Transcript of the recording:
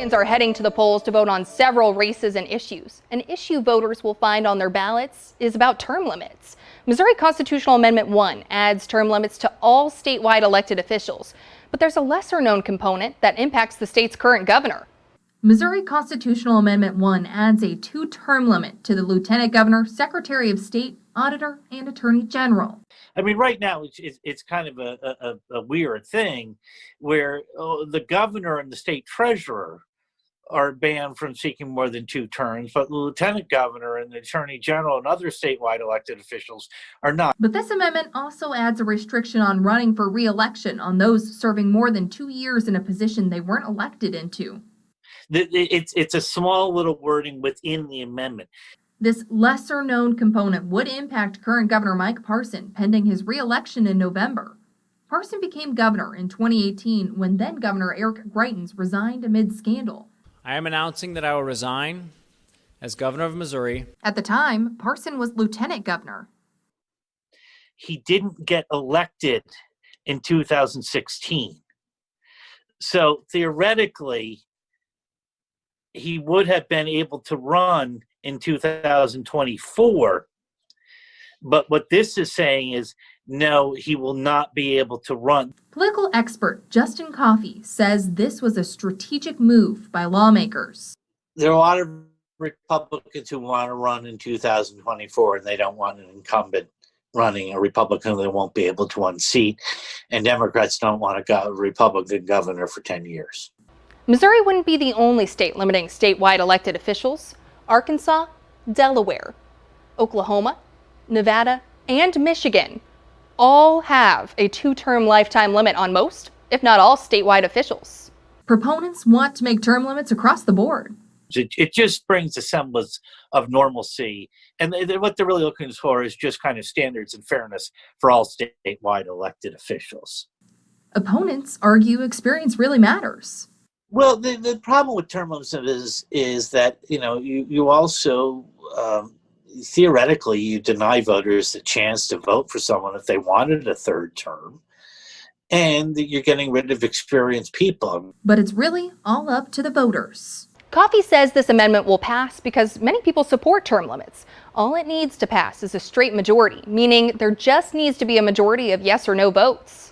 Missourians are heading to the polls to vote on several races and issues. An issue voters will find on their ballots is about term limits. Missouri Constitutional Amendment 1 adds term limits to all statewide elected officials, but there's a lesser-known component that impacts the state's current governor. Missouri Constitutional Amendment 1 adds a two-term limit to the Lieutenant Governor, Secretary of State, Auditor, and Attorney General. I mean, right now it's kind of a weird thing where the governor and the state treasurer are banned from seeking more than two terms, but the lieutenant governor and the attorney general and other statewide elected officials are not. But this amendment also adds a restriction on running for re-election on those serving more than 2 years in a position they weren't elected into. It's a small little wording within the amendment. This lesser-known component would impact current Governor Mike Parson pending his re-election in November. Parson became governor in 2018 when then-Governor Eric Greitens resigned amid scandal. I am announcing that I will resign as governor of Missouri. At the time, Parson was lieutenant governor. He didn't get elected in 2016. So theoretically, he would have been able to run in 2024. But what this is saying is, no, he will not be able to run. Political expert Justin Coffey says this was a strategic move by lawmakers. There are a lot of Republicans who want to run in 2024, and they don't want an incumbent running, a Republican that won't be able to unseat. And Democrats don't want a Republican governor for 10 years. Missouri wouldn't be the only state limiting statewide elected officials. Arkansas, Delaware, Oklahoma, Nevada, and Michigan all have a two-term lifetime limit on most, if not all, statewide officials. Proponents want to make term limits across the board. It just brings a semblance of normalcy. And what they're really looking for is just kind of standards and fairness for all statewide elected officials. Opponents argue experience really matters. Well, the problem with term limits is that, you also, theoretically, you deny voters the chance to vote for someone if they wanted a third term, and you're getting rid of experienced people. But it's really all up to the voters. Coffey says this amendment will pass because many people support term limits. All it needs to pass is a straight majority, meaning there just needs to be a majority of yes or no votes.